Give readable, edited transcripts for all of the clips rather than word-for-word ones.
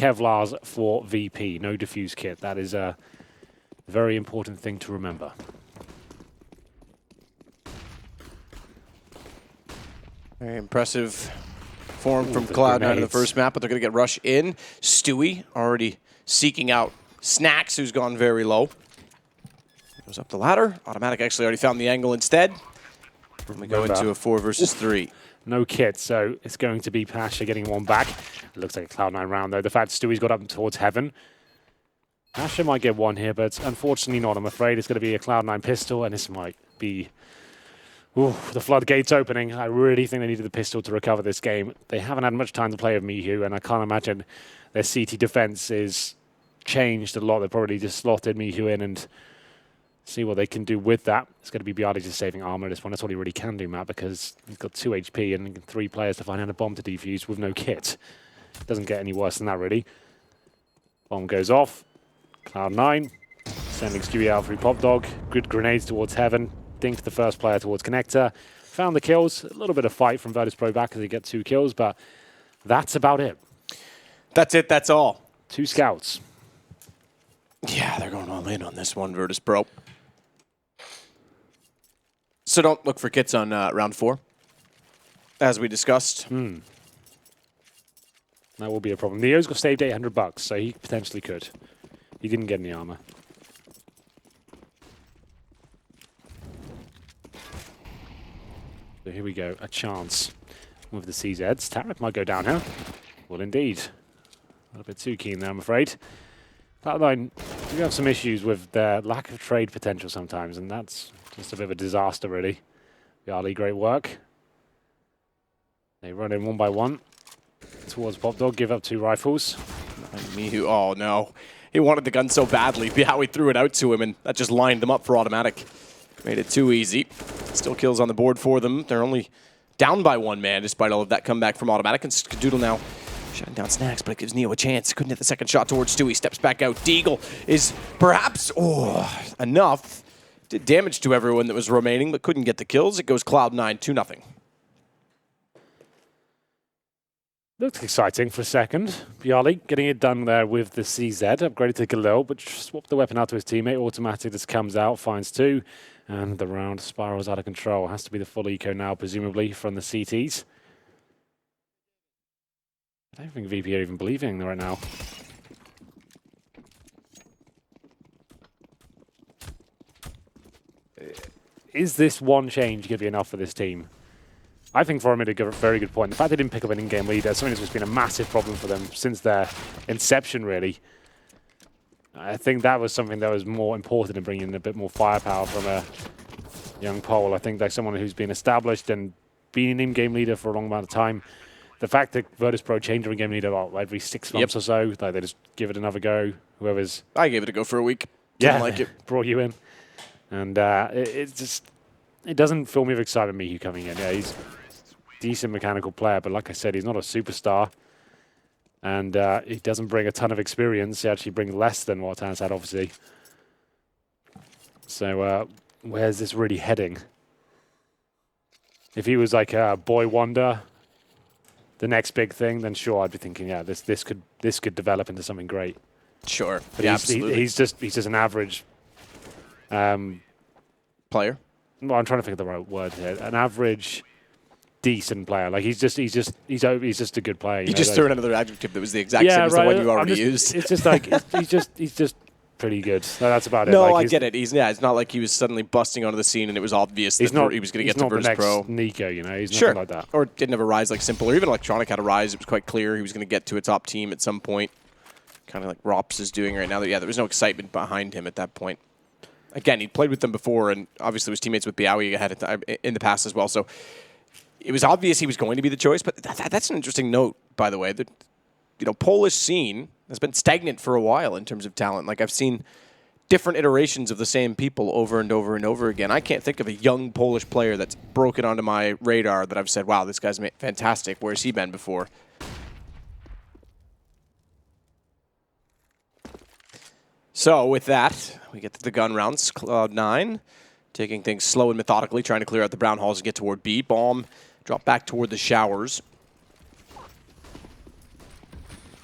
Kevlars for VP. No defuse kit. That is a very important thing to remember. Very impressive form from Cloud9 in the first map, but they're going to get Rush in. Stewie already seeking out Snacks, who's gone very low. Goes up the ladder. Automatic actually already found the angle instead. And we go into a 4 versus 3. No kit, so it's going to be Pasha getting one back. It looks like a Cloud9 round, though. The fact Stewie's got up towards heaven. Pasha might get one here, but unfortunately not. I'm afraid it's going to be a Cloud9 pistol, and this might be the floodgates opening. I really think they needed the pistol to recover this game. They haven't had much time to play with Mihu, and I can't imagine their CT defense is changed a lot. They probably just slotted Mihu in and see what they can do with that. It's going to be Bialy just saving armor at this one. That's all he really can do, Matt, because he's got 2 HP and 3 players to find out a bomb to defuse with no kit. Doesn't get any worse than that, really. Bomb goes off. Cloud9 sending Stewie out through Pop Dog. Good grenades towards heaven. Dinked the first player towards Connector. Found the kills. A little bit of fight from Virtus.pro back as he gets 2 kills, but that's about it. That's it. That's all. 2 scouts. Yeah, they're going all in on this one, Virtus.pro. So don't look for kits on round 4, as we discussed. That will be a problem. Neo's got saved $800, so he potentially could. He didn't get any armor. So here we go, a chance with the CZs. Tarek might go down here. Well, indeed. A little bit too keen there, I'm afraid. Cloud9 do have some issues with their lack of trade potential sometimes, and that's just a bit of a disaster, really. Bialy, great work. They run in 1 by 1 towards Pop Dog, give up 2 rifles. Mihu, oh no. He wanted the gun so badly. Bialy threw it out to him, and that just lined them up for automatic. Made it too easy. Still kills on the board for them. They're only down by 1 man, despite all of that comeback from automatic. And Skadoodle now shutting down Snacks, but it gives Neo a chance. Couldn't hit the second shot towards Stewie. Steps back out. Deagle is perhaps enough. Did damage to everyone that was remaining, but couldn't get the kills. It goes Cloud9 2-0. Looked exciting for a second. Bialy getting it done there with the CZ. Upgraded to Galil, but swapped the weapon out to his teammate. Automatic just comes out, finds 2. And the round spirals out of control. Has to be the full eco now, presumably, from the CTs. I don't think VP are even believing right now. Is this one change going to be enough for this team? I think for him, a very good point. The fact they didn't pick up an in-game leader, something that's just been a massive problem for them since their inception, really. I think that was something that was more important in bringing in a bit more firepower from a young Pole. I think like someone who's been established and been an in-game leader for a long amount of time. The fact that Virtus.pro change their in-game leader every 6 months or so, like they just give it another go. Whoever's... I gave it a go for a week. Didn't like it. Brought you in. And it doesn't fill me with excitement, Mihu coming in. Yeah, he's a decent mechanical player, but like I said, he's not a superstar. And he doesn't bring a ton of experience. He actually brings less than what Tan's had, obviously. So where's this really heading? If he was like a boy wonder, the next big thing, then sure, I'd be thinking, yeah, this could develop into something great. Sure, but yeah, absolutely. He's just an average player. Well, I'm trying to think of the right word here. An average, decent player. Like he's just a good player. You just threw in another adjective that was the exact same as the one you already used. It's just like he's just pretty good. No, that's about it. No, like, I get it. It's not like he was suddenly busting onto the scene and it was obvious that he was going to get to Virtus.pro. Nico, you know, he's sure. nothing like that. Or didn't have a rise like Simple, or even Electronic had a rise. It was quite clear he was going to get to a top team at some point. Kind of like Rops is doing right now. Yeah, there was no excitement behind him at that point. Again, he'd played with them before, and obviously was teammates with Bialy in the past as well. So it was obvious he was going to be the choice. But that's an interesting note, by the way. That Polish scene has been stagnant for a while in terms of talent. Like I've seen different iterations of the same people over and over and over again. I can't think of a young Polish player that's broken onto my radar that I've said, "Wow, this guy's fantastic." Where's he been before? So with that, we get to the gun rounds. Cloud9 taking things slow and methodically, trying to clear out the brown halls and get toward B. Bomb drop back toward the showers.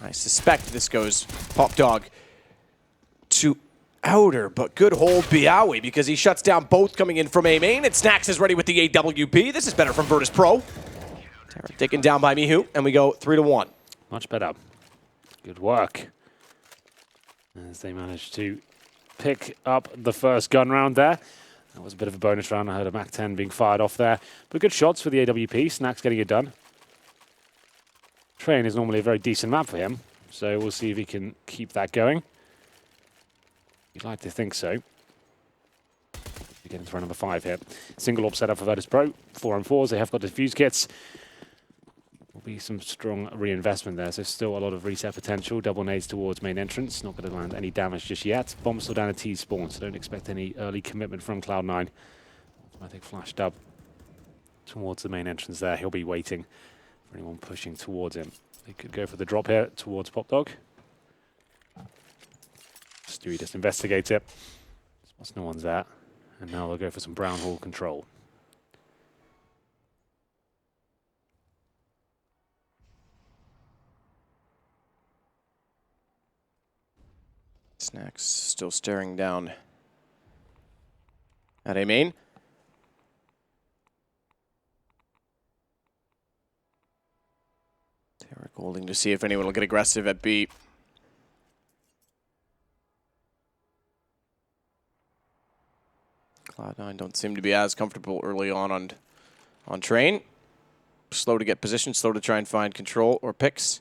I suspect this goes Pop Dog to outer, but good hold Biawi because he shuts down both coming in from A main, and Snacks is ready with the AWP. This is better from Virtus.pro. Taken down by Mihu, and we go 3-1. Much better. Good work. As they managed to pick up the first gun round there. That was a bit of a bonus round. I heard a MAC-10 being fired off there. But good shots for the AWP. Snacks getting it done. Train is normally a very decent map for him, so we'll see if he can keep that going. You'd like to think so. We're getting throw number 5 here. Single AWP setup for Virtus.pro. 4-on-4s. They have got defuse kits. Will be some strong reinvestment there, so still a lot of reset potential. Double nades towards main entrance. Not going to land any damage just yet. Bomb still down at T spawn, so don't expect any early commitment from Cloud9. Automatic flashed up towards the main entrance there. He'll be waiting for anyone pushing towards him. They could go for the drop here towards Pop Dog. Stewie just investigates it. Spots no one's there. And now they'll go for some brown hall control. Snacks still staring down at A main. Derek holding to see if anyone will get aggressive at B. Cloud9 don't seem to be as comfortable early on train. Slow to get position, slow to try and find control or picks.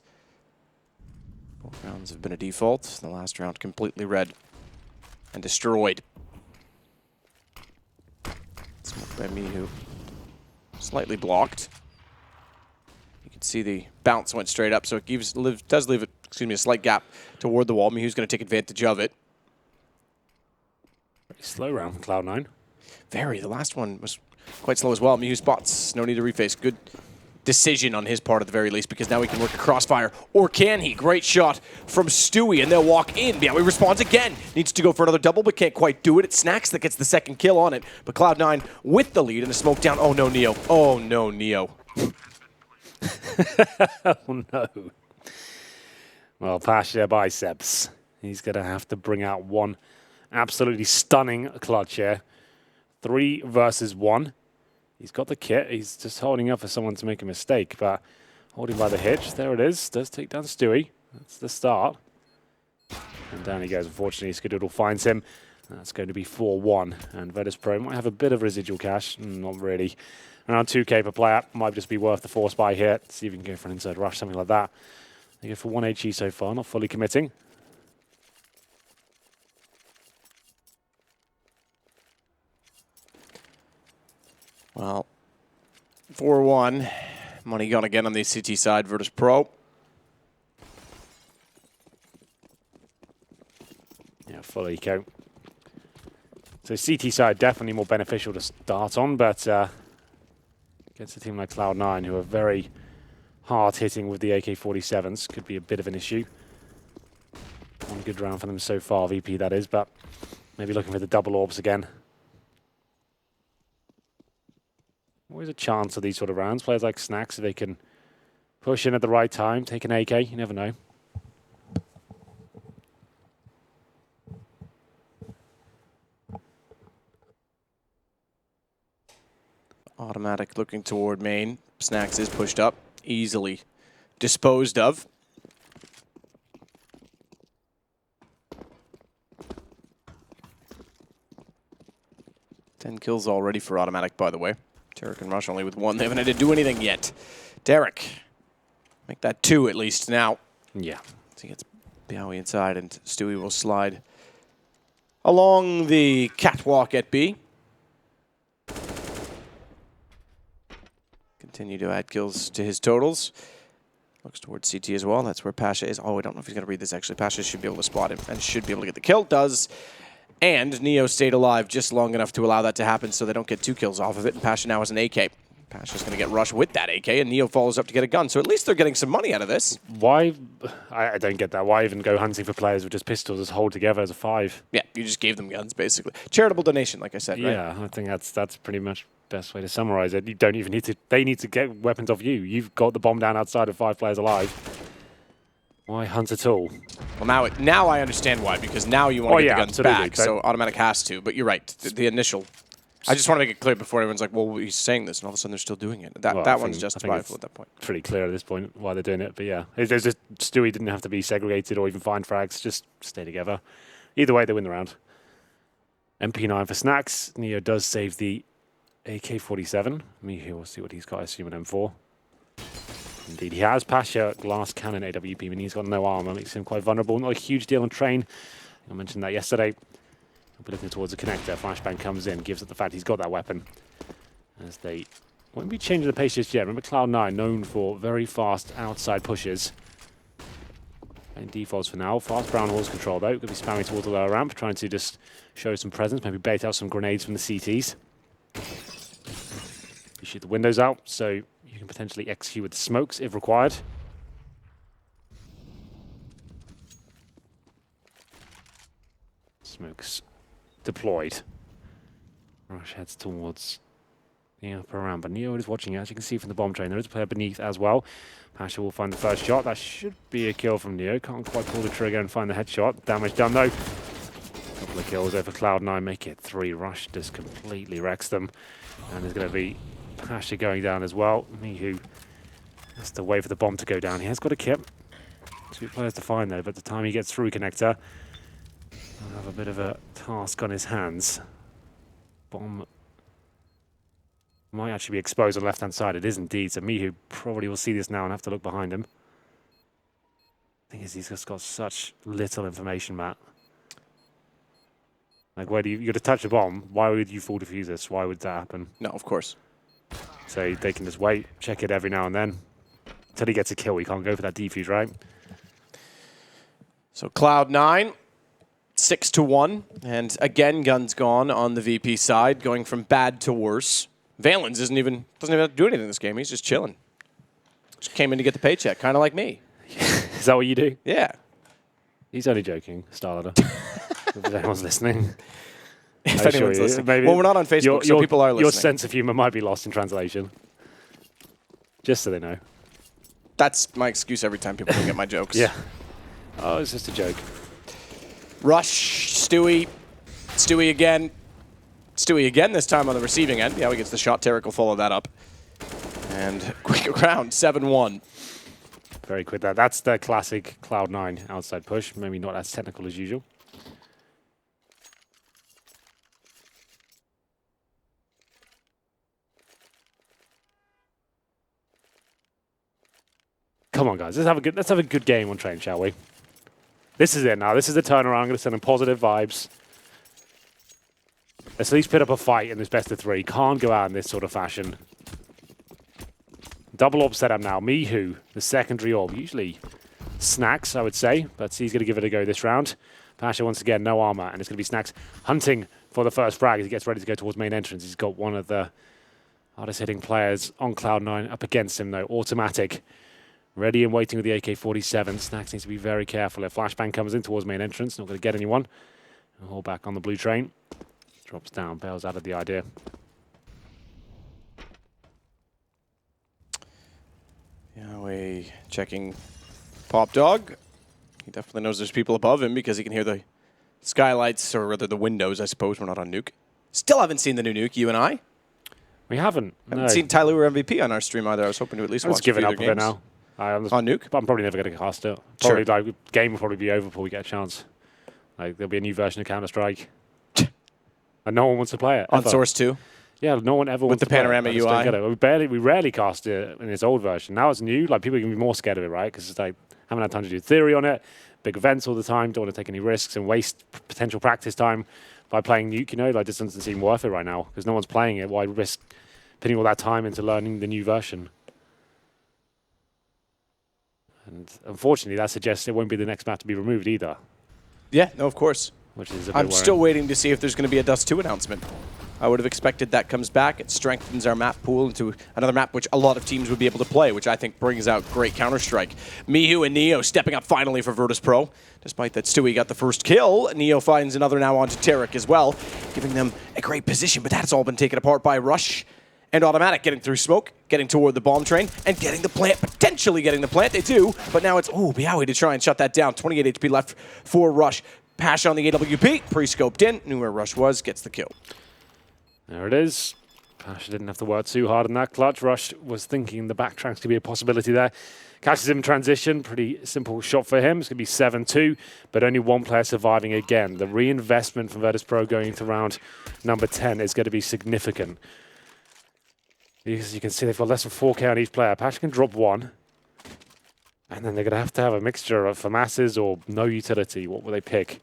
Both rounds have been a default. The last round completely red and destroyed. Smoked by Mihu. Slightly blocked. You can see the bounce went straight up, so it does leave a slight gap toward the wall. Mihu's going to take advantage of it. Very slow round for Cloud9. Very. The last one was quite slow as well. Mihu spots. No need to reface. Good decision on his part at the very least, because now he can work a crossfire. Or can he? Great shot from Stewie, and they'll walk in. Biawi responds again. Needs to go for another double, but can't quite do it. It's Snacks that gets the second kill on it. But Cloud9 with the lead and a smoke down. Oh no, Neo. Oh no, Neo. Oh no. Well, Pasha biceps. He's going to have to bring out one absolutely stunning clutch here. 3 versus 1. He's got the kit. He's just holding up for someone to make a mistake, but holding by the hitch. There it is. Does take down Stewie. That's the start. And down he goes. Unfortunately, Skadoodle finds him. That's going to be 4-1. And Virtus.pro might have a bit of residual cash. Not really. Around 2k per player. Might just be worth the force buy here. See if we can go for an inside rush, something like that. They go for 1 HE so far, not fully committing. Well, 4-1. Money gone again on the CT side, Virtus.pro. Yeah, full eco. So CT side definitely more beneficial to start on, but against a team like Cloud9, who are very hard hitting with the AK-47s, could be a bit of an issue. One good round for them so far, VP that is, but maybe looking for the double orbs again. Always a chance of these sort of rounds. Players like Snacks, if they can push in at the right time, take an AK, you never know. Automatic looking toward main. Snacks is pushed up, easily disposed of. Ten kills already for Automatic, by the way. Derek and Rush only with 1. They haven't had to do anything yet. Derek, make that 2 at least now. Yeah. So he gets Biawi inside, and Stewie will slide along the catwalk at B. Continue to add kills to his totals. Looks towards CT as well. That's where Pasha is. Oh, I don't know if he's going to read this, actually. Pasha should be able to spot him and should be able to get the kill. Does. And Neo stayed alive just long enough to allow that to happen so they don't get 2 kills off of it. And Pasha now has an AK. Pasha's going to get rushed with that AK, and Neo follows up to get a gun. So at least they're getting some money out of this. Why? I don't get that. Why even go hunting for players with just pistols as hold together as a 5? Yeah, you just gave them guns, basically. Charitable donation, like I said, right? Yeah, I think that's pretty much the best way to summarize it. You don't even need to... They need to get weapons off you. You've got the bomb down outside of 5 players alive. Why hunt at all? Well, now I understand why, because now you want to get the guns back, so automatic has to. But you're right, the initial... I just want to make it clear before everyone's like, well, he's saying this, and all of a sudden they're still doing it. That one's justifiable at that point. Pretty clear at this point why they're doing it, but yeah. There's just, Stewie didn't have to be segregated or even find frags, just stay together. Either way, they win the round. MP9 for Snacks. Neo does save the AK-47. Mihu, we'll see what he's got, I assume an M4. Indeed, he has Pasha, glass cannon AWP, and he's got no armor, makes him quite vulnerable. Not a huge deal on train. I mentioned that yesterday. We'll be looking towards the connector. Flashbang comes in, gives up the fact he's got that weapon. As they won't be changing the pace just yet. Remember Cloud9, known for very fast outside pushes. And defaults for now. Fast brown horse control though. Going to be spamming towards the lower ramp, trying to just show some presence, maybe bait out some grenades from the CTs. You shoot the windows out, so you can potentially execute with the smokes if required. Smokes deployed. Rush heads towards the upper ramp, but Neo is watching it. As you can see from the bomb train, there is a player beneath as well. Pasha will find the first shot. That should be a kill from Neo. Can't quite pull the trigger and find the headshot. Damage done though. Couple of kills over Cloud9, make it 3. Rush just completely wrecks them. And there's going to be Pasha going down as well. Mihu has to wait for the bomb to go down. He has got a kit. 2 players to find though, but the time he gets through connector, he'll have a bit of a task on his hands. Bomb might actually be exposed on the left-hand side. It is indeed. So Mihu probably will see this now and have to look behind him. The thing is, he's just got such little information, Matt. Like, where do you got to touch a bomb? Why would you full defuse this? Why would that happen? No, of course. So they can just wait, check it every now and then. Until he gets a kill, he can't go for that defuse, right? So Cloud9, 6-1. And again, guns gone on the VP side, going from bad to worse. Valens doesn't even have to do anything in this game. He's just chilling. Just came in to get the paycheck, kind of like me. Is that what you do? Yeah. He's only joking, Starladder. If anyone's listening. If anyone's listening. Maybe well, we're not on Facebook, so people are listening. Your sense of humor might be lost in translation. Just so they know. That's my excuse every time people don't get my jokes. Yeah. Oh, it's just a joke. Rush, Stewie again. Stewie again, this time on the receiving end. Yeah, he gets the shot. Tarek will follow that up. And quick round, 7-1. Very quick. That's the classic Cloud9 outside push. Maybe not as technical as usual. Come on, guys. Let's have a good game on train, shall we? This is it now. This is the turnaround. I'm going to send them positive vibes. Let's at least put up a fight in this best of 3. Can't go out in this sort of fashion. Double orb setup now. Mihu, the secondary orb. Usually Snacks, I would say, but he's going to give it a go this round. Pasha, once again, no armor, and it's going to be Snacks hunting for the first frag as he gets ready to go towards main entrance. He's got one of the hardest hitting players on Cloud9 up against him, though. Automatic. Ready and waiting with the AK-47. Snacks needs to be very careful. If Flashbang comes in towards main entrance, not going to get anyone. Hold back on the blue train. Drops down, bails out of the idea. Yeah, checking Pop Dog. He definitely knows there's people above him because he can hear the skylights, or rather the windows, I suppose. We're not on Nuke. Still haven't seen the new Nuke, you and I. We haven't. Haven't seen Tyler MVP on our stream either. I was hoping to at least watch a few other games. Now. On Nuke? I'm probably never going to cast it. Sure. Like, the game will probably be over before we get a chance. Like, there'll be a new version of Counter-Strike. And no one wants to play it. On Source 2? Yeah, no one ever wants to play it. With the panorama UI? We rarely cast it in its old version. Now it's new. Like, people are going to be more scared of it, right? Because it's like, haven't had time to do theory on it. Big events all the time. Don't want to take any risks and waste potential practice time by playing Nuke, you know? Like, this doesn't seem worth it right now. Because no one's playing it. Why risk putting all that time into learning the new version? And unfortunately, that suggests it won't be the next map to be removed either. Yeah, no, of course. Which is a bit I'm worrying. still waiting to see if there's going to be a Dust 2 announcement. I would have expected that comes back. It strengthens our map pool into another map which a lot of teams would be able to play, which I think brings out great Counter-Strike. Mihu and Neo stepping up finally for Virtus.pro. Despite that Stewie got the first kill, Neo finds another now onto Tarek as well, giving them a great position, but that's all been taken apart by Rush and Automatic getting through smoke. getting toward the bomb train and getting the plant, potentially getting the plant. They do, but now it's, Biawi to try and shut that down. 28 HP left for Rush. Pasha on the AWP, pre-scoped in, knew where Rush was, gets the kill. There it is. Pasha didn't have to work too hard in that clutch. Rush was thinking the backtracks could be a possibility there. Catches him in transition, pretty simple shot for him. It's going to be 7-2, but only one player surviving again. The reinvestment from Virtus.pro going into round number 10 is going to be significant. Because you can see they've got less than 4k on each player. Pasha can drop one, and then they're going to have a mixture of FAMASs or no utility. What will they pick?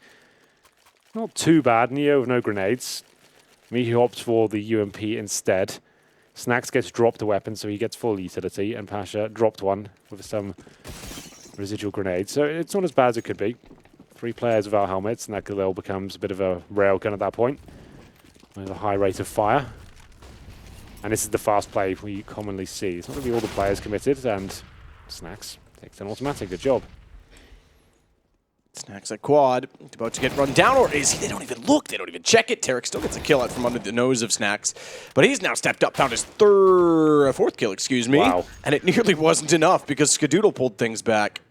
Not too bad. Neo with no grenades. Mihu opts for the UMP instead. Snacks gets dropped a weapon, so he gets full utility, and Pasha dropped one with some residual grenades. So it's not as bad as it could be. 3 players without helmets, and that Galil becomes a bit of a railgun at that point with a high rate of fire. And this is the fast play we commonly see. It's not going to be all the players committed, and Snacks takes an automatic. Good job. Snacks at quad, about to get run down, or is he? They don't even look, they don't even check it. Tarek still gets a kill out from under the nose of Snacks, but he's now stepped up, found his fourth kill, excuse me. Wow. And it nearly wasn't enough because Skadoodle pulled things back.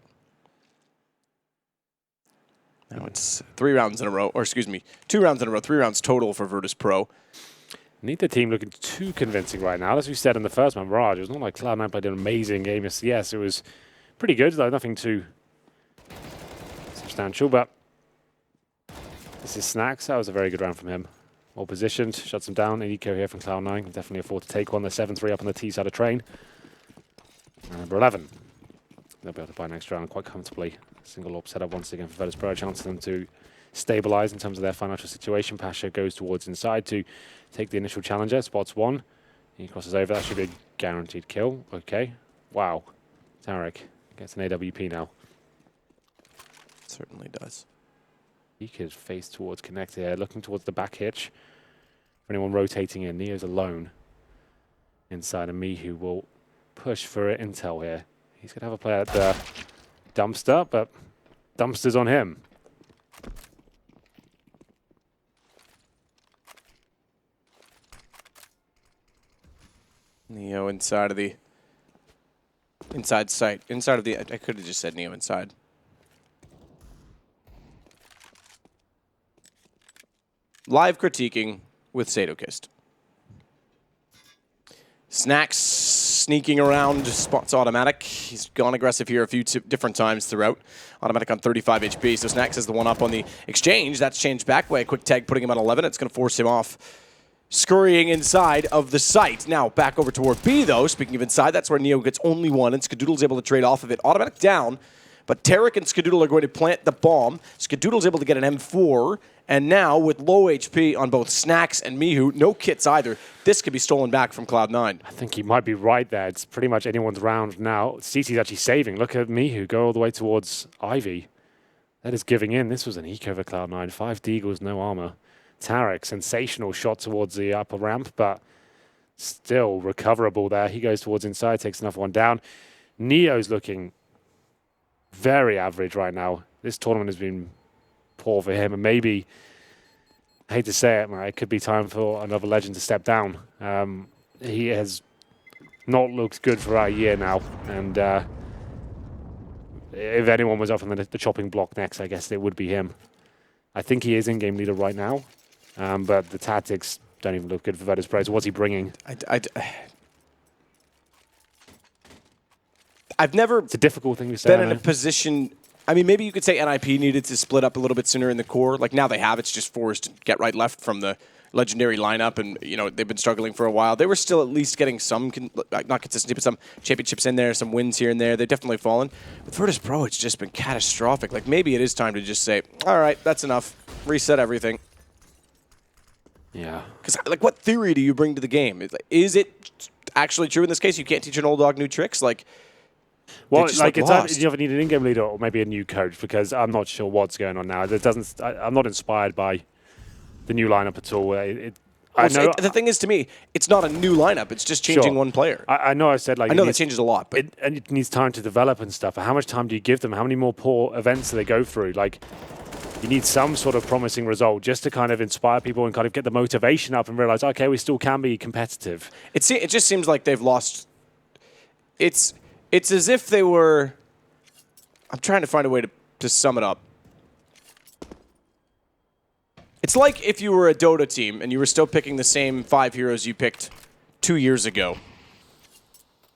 Now it's 3 rounds in a row, or excuse me, 2 rounds in a row, 3 rounds total for Virtus.pro. Neither team looking too convincing right now. As we said in the first one, Mirage, it was not like Cloud9 played an amazing game. Yes, it was pretty good, though nothing too substantial, but this is Snacks. That was a very good round from him. Well positioned, shuts him down. An eco here from Cloud9. Can definitely afford to take one. They're 7-3 up on the T side of train. Number 11. They'll be able to buy next round quite comfortably. Single AWP setup once again for Virtus.pro. A chance for them to stabilize in terms of their financial situation. Pasha goes towards inside to take the initial challenger. Spots one. He crosses over. That should be a guaranteed kill. Okay. Wow. Tarek gets an AWP now. Certainly does. He could face towards connect here, looking towards the back hitch. For anyone rotating in, Neo's alone inside, and Mihu will push for intel here. He's going to have a play at the dumpster, but dumpster's on him. Neo inside of the inside sight. Inside of the, I could have just said Neo inside. Live critiquing with Sadokist. Snacks sneaking around, spots automatic. He's gone aggressive here a few different times throughout. Automatic on 35 HP, so Snacks is the one up on the exchange. That's changed back by a quick tag, putting him on 11. It's going to force him off, scurrying inside of the site. Now back over toward B, though. Speaking of inside, that's where Neo gets only one, and Skadoodle's able to trade off of it. Automatic down, but Tarek and Skadoodle are going to plant the bomb. Skadoodle's able to get an M4, and now with low HP on both Snacks and Mihu, no kits either, this could be stolen back from Cloud9. I think he might be right there. It's pretty much anyone's round now. CT's actually saving. Look at Mihu go all the way towards Ivy. That is giving in. This was an eco for Cloud9. 5 Deagles, no armor. Tarek, sensational shot towards the upper ramp, but still recoverable there. He goes towards inside, takes another one down. Neo's looking very average right now. This tournament has been poor for him, and maybe, I hate to say it, it could be time for another legend to step down. He has not looked good for a year now, and if anyone was up on the chopping block next, I guess it would be him. I think he is in-game leader right now, but the tactics don't even look good for Virtus.pro. So what's he bringing? I've never it's a difficult thing to say. Been in a position. I mean, maybe you could say NIP needed to split up a little bit sooner in the core. Like now they have, it's just forced get right left from the legendary lineup, and you know they've been struggling for a while. They were still at least getting some, not consistency, but some championships in there, some wins here and there. They've definitely fallen. With Virtus.pro, it's just been catastrophic. Like maybe it is time to just say, all right, that's enough. Reset everything. Yeah. Because like, what theory do you bring to the game? Is it actually true in this case? You can't teach an old dog new tricks, like. Well, like it's either you either need an in-game leader or maybe a new coach, because I'm not sure what's going on now. I'm not inspired by the new lineup at all. I know the thing is, to me, it's not a new lineup. It's just changing one player. I know I said like I know that changes a lot, but it needs time to develop and stuff. But how much time do you give them? How many more poor events do they go through? Like, you need some sort of promising result just to kind of inspire people and kind of get the motivation up and realize, okay, we still can be competitive. It just seems like they've lost it's as if they were. I'm trying to find a way to sum it up. It's like if you were a Dota team and you were still picking the same 5 heroes you picked 2 years ago.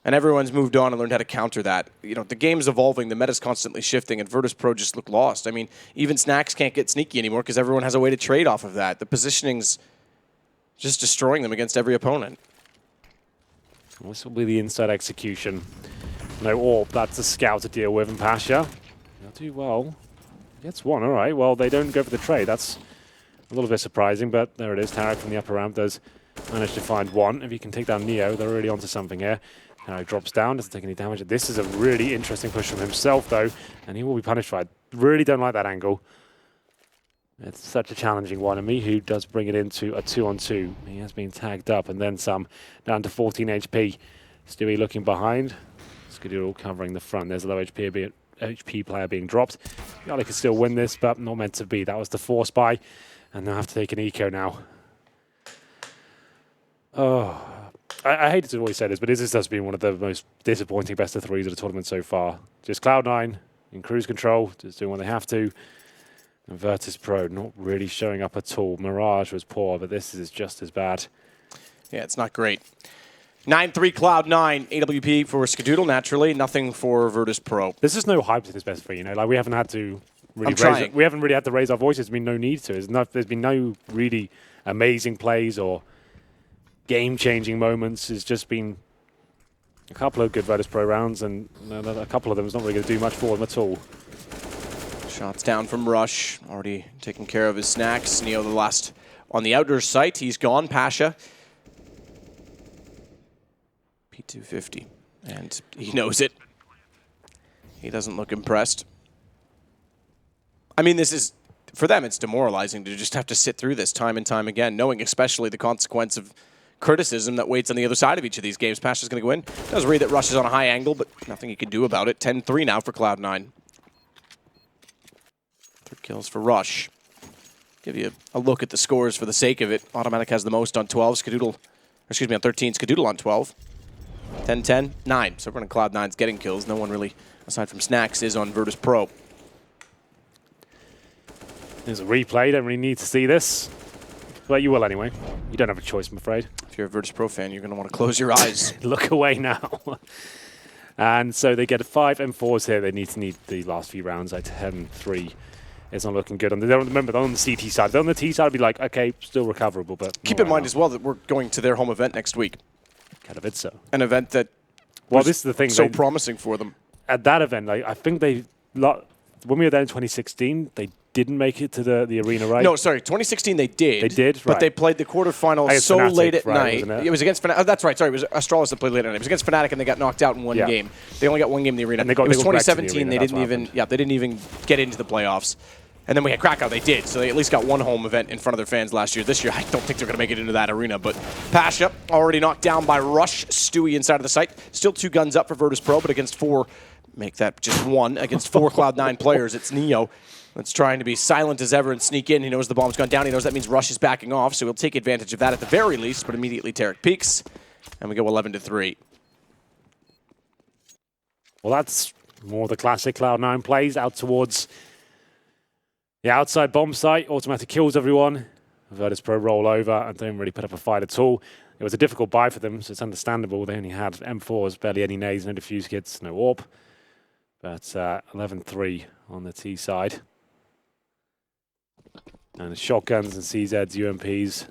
And everyone's moved on and learned how to counter that. You know, the game's evolving, the meta's constantly shifting, and Virtus.pro just looked lost. I mean, even Snacks can't get sneaky anymore because everyone has a way to trade off of that. The positioning's just destroying them against every opponent. This will be the inside execution. No AWP, that's a scout to deal with, and Pasha, they'll do well. Gets one, all right. Well, they don't go for the trade. That's a little bit surprising, but there it is. Tarek from the upper ramp does manage to find one. If he can take down Neo, they're really onto something here. Tarek drops down, doesn't take any damage. This is a really interesting push from himself, though, and he will be punished for it. Really don't like that angle. It's such a challenging one, and Mihu does bring it into a 2-on-2. He has been tagged up, and then some, down to 14 HP. Stewie looking behind. Skadoodle covering the front. There's a low HP player being dropped. Yali could still win this, but not meant to be. That was the force buy, and they'll have to take an eco now. Oh, I hate to always say this, but this has been one of the most disappointing best of threes of the tournament so far. Just Cloud9 in cruise control, just doing what they have to. And Virtus.pro not really showing up at all. Mirage was poor, but this is just as bad. Yeah, it's not great. 9-3 Cloud9, AWP for Skadoodle, naturally. Nothing for Virtus.pro. This is no hype to this best three, you know. Like, we haven't had to really we haven't really had to raise our voices. There's been no need to. There's been no really amazing plays or game-changing moments. It's just been a couple of good Virtus.pro rounds, and a couple of them is not really going to do much for them at all. Shots down from Rush, already taking care of his Snacks. Neo the last on the outdoor site. He's gone. Pasha. P250. And he knows it. He doesn't look impressed. I mean, this is, for them, it's demoralizing to just have to sit through this time and time again, knowing especially the consequence of criticism that waits on the other side of each of these games. Pasha's going to go in. Does read that Rush is on a high angle, but nothing he can do about it. 10-3 now for Cloud9. 3 kills for Rush. Give you a look at the scores for the sake of it. Automatic has the most on 12. Skadoodle, excuse me, on 13. Skadoodle on 12. 10-10, 9. So everyone on Cloud9's getting kills. No one really, aside from Snacks, is on Virtus.pro. There's a replay. Don't really need to see this. But you will anyway. You don't have a choice, I'm afraid. If you're a Virtus.pro fan, you're going to want to close your eyes. Look away now. And so they get 5 M4s here. They need the last few rounds. Like 10-3. It's not looking good. Remember, they're on the CT side. They're on the T side, it'd be like, okay, still recoverable. But keep in mind as well that we're going to their home event next week. Kind of it so. An event that this is the thing. So promising for them. At that event, like, I think when we were there in 2016, they didn't make it to the arena, right? No, sorry, 2016 they did. They did, right. But they played the quarterfinals so Fnatic, late at right, night. It was against Fnatic. Oh, that's right, sorry. It was Astralis that played late at night. It was against Fnatic and they got knocked out in one game. They only got one game in the arena. And it was 2017. They didn't even get into the playoffs. And then we had Krakow. They did. So they at least got one home event in front of their fans last year. This year, I don't think they're going to make it into that arena. But Pasha already knocked down by Rush. Stewie inside of the site. Still 2 guns up for Virtus.pro, but against 4, make that just 1. Against 4 Cloud9 players, it's Neo that's trying to be silent as ever and sneak in. He knows the bomb's gone down. He knows that means Rush is backing off, so he'll take advantage of that at the very least. But immediately Tarek peeks, and we go 11-3. Well, that's more the classic Cloud9 plays out towards the outside bomb site. Automatic kills everyone. Virtus.pro roll over and don't really put up a fight at all. It was a difficult buy for them, so it's understandable. They only had M4s, barely any nades, no diffuse kits, no AWP. But 11-3 on the T side. And shotguns and CZs, UMPs.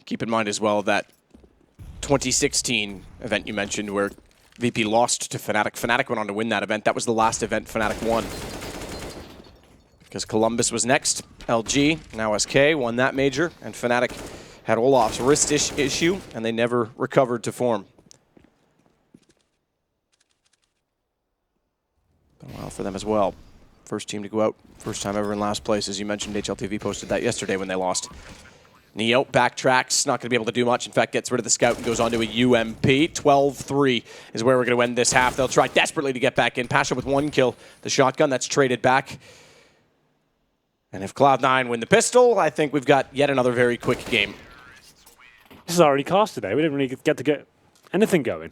Keep in mind as well that 2016 event you mentioned where VP lost to Fnatic. Fnatic went on to win that event. That was the last event Fnatic won. Because Columbus was next. LG, now SK, won that major. And Fnatic had Olaf's wrist issue, and they never recovered to form. Been a while for them as well. First team to go out. First time ever in last place. As you mentioned, HLTV posted that yesterday when they lost. Neo backtracks, not going to be able to do much. In fact, gets rid of the scout and goes on to a UMP. 12-3 is where we're going to end this half. They'll try desperately to get back in. Pasha with 1 kill. The shotgun, that's traded back. And if Cloud9 win the pistol, I think we've got yet another very quick game. This is already cast today. We didn't really get to get anything going.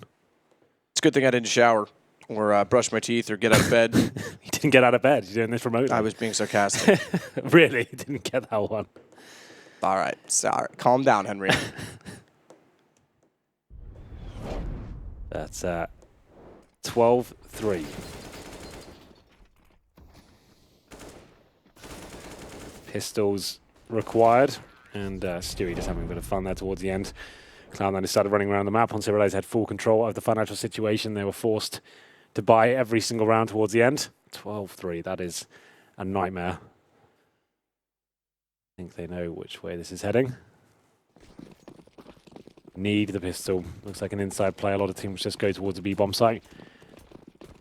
It's a good thing I didn't shower or brush my teeth or get out of bed. You didn't get out of bed. You're doing this remotely. I was being sarcastic. Really? You didn't get that one. All right. Sorry. Calm down, Henry. That's 12-3. Pistols required, and Stewie just having a bit of fun there towards the end. Cloud9 started running around the map once they realized they had full control of the financial situation. They were forced to buy every single round towards the end. 12-3, that is a nightmare. I think they know which way this is heading. Need the pistol. Looks like an inside play. A lot of teams just go towards the B-bomb site.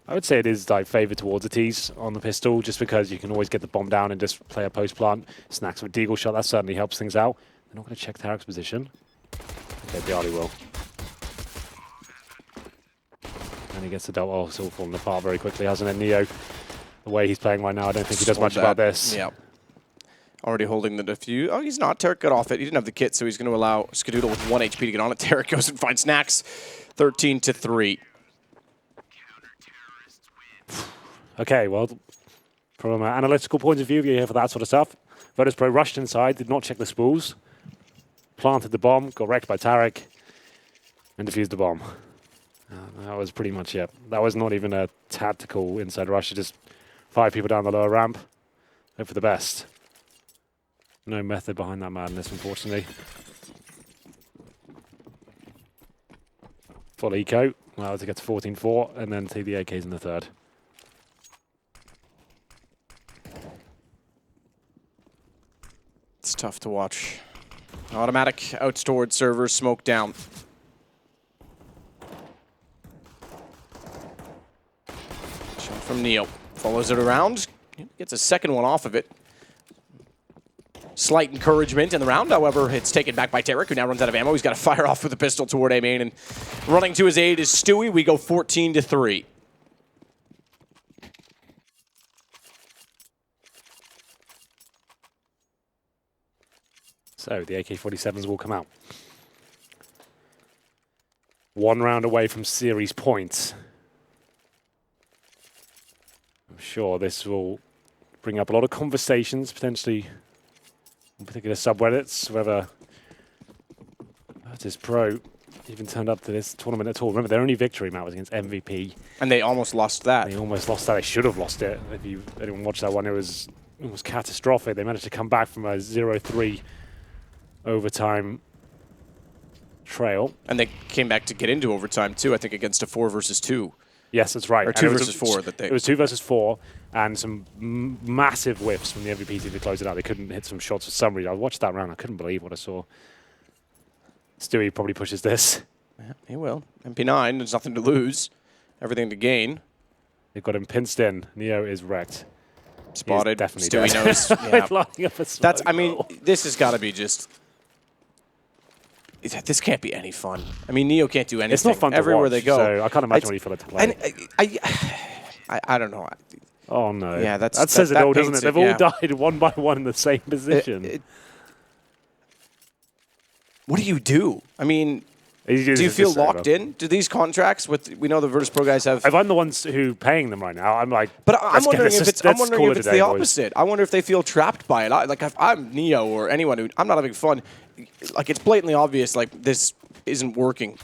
I would say it is like favoured towards the T's on the pistol, just because you can always get the bomb down and just play a post plant. Snacks with Deagle shot, that certainly helps things out. They're not going to check Tarek's position. Okay, Bialy will. And he gets the double. Oh, it's all falling apart very quickly, hasn't it? Neo, the way he's playing right now, I don't think he does much about this. Yeah. Already holding the defuse. Oh, he's not. Tarek got off it. He didn't have the kit, so he's going to allow Skadoodle with 1 HP to get on it. Tarek goes and finds Snacks. 13-3. Okay, well, from an analytical point of view, you're here for that sort of stuff. Virtus.pro rushed inside, did not check the spools, planted the bomb, got wrecked by Tarek, and defused the bomb. That was pretty much it. That was not even a tactical inside rush, just 5 people down the lower ramp. Hope for the best. No method behind that madness, unfortunately. Full eco, well, to get to 14-4, and then take the AKs in the third. It's tough to watch. Automatic out towards servers, smoke down. Shot from Neo. Follows it around. Gets a second one off of it. Slight encouragement in the round, however, it's taken back by Tarek, who now runs out of ammo. He's got to fire off with a pistol toward A main, and running to his aid is Stewie. We go 14-3. So the AK-47s will come out. 1 round away from series points. I'm sure this will bring up a lot of conversations, potentially in particular subreddits, whether Virtus.pro even turned up to this tournament at all. Remember, their only victory map was against MVP. And they almost lost that. They almost lost that. They should have lost it. If anyone watched that one, it was catastrophic. They managed to come back from a 0-3 overtime trail. And they came back to get into overtime, too, I think, against a 4 versus 2. Yes, that's right. Or 2 versus 4 that they... It was 2 versus 4, and some massive whiffs from the MVP team to close it out. They couldn't hit some shots for some reason. I watched that round. I couldn't believe what I saw. Stewie probably pushes this. Yeah, he will. MP9, there's nothing to lose. Everything to gain. They've got him pinched in. Neo is wrecked. Spotted. Definitely Stewie dead. knows. Yeah. Lining up a That's, I smoke mean, goal. this has got to be just... This can't be any fun. I mean, Neo can't do anything. It's not fun to everywhere watch, they go. So I can't imagine what you feel like to play. And I don't know. Oh no! Yeah, that says it all, doesn't it? They've all yeah. died 1 by 1 in the same position. What do you do? I mean, do you It's feel just locked over. in? Do these contracts with we know the Virtus.pro guys have? If I'm the ones who paying them right now, I'm like. But I'm wondering if it's the the opposite. I wonder if they feel trapped by it. Like if I'm Neo or anyone who I'm not having fun. Like it's blatantly obvious. Like this isn't working.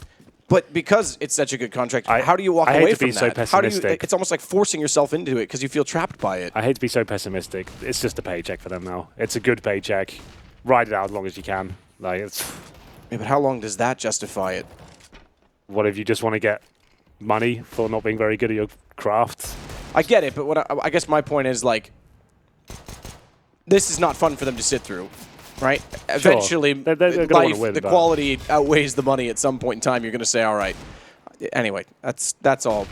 But because it's such a good contract, how do you walk away from that? How do you? It's almost like forcing yourself into it because you feel trapped by it. I hate to be so pessimistic. It's just a paycheck for them now. It's a good paycheck. Ride it out as long as you can. Like it's. Yeah, but how long does that justify it? What if you just want to get money for not being very good at your craft? I get it, but what I guess my point is like, this is not fun for them to sit through. Right? Sure. Eventually, they're gonna win, the quality outweighs the money at some point in time. You're going to say, all right. Anyway, that's all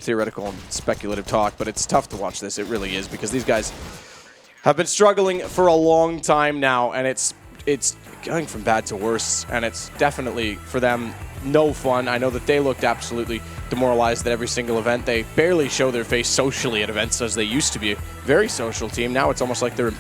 theoretical and speculative talk, but it's tough to watch this. It really is, because these guys have been struggling for a long time now, and it's going from bad to worse, and it's definitely, for them, no fun. I know that they looked absolutely demoralized at every single event. They barely show their face socially at events as they used to be. A very social team. Now it's almost like they're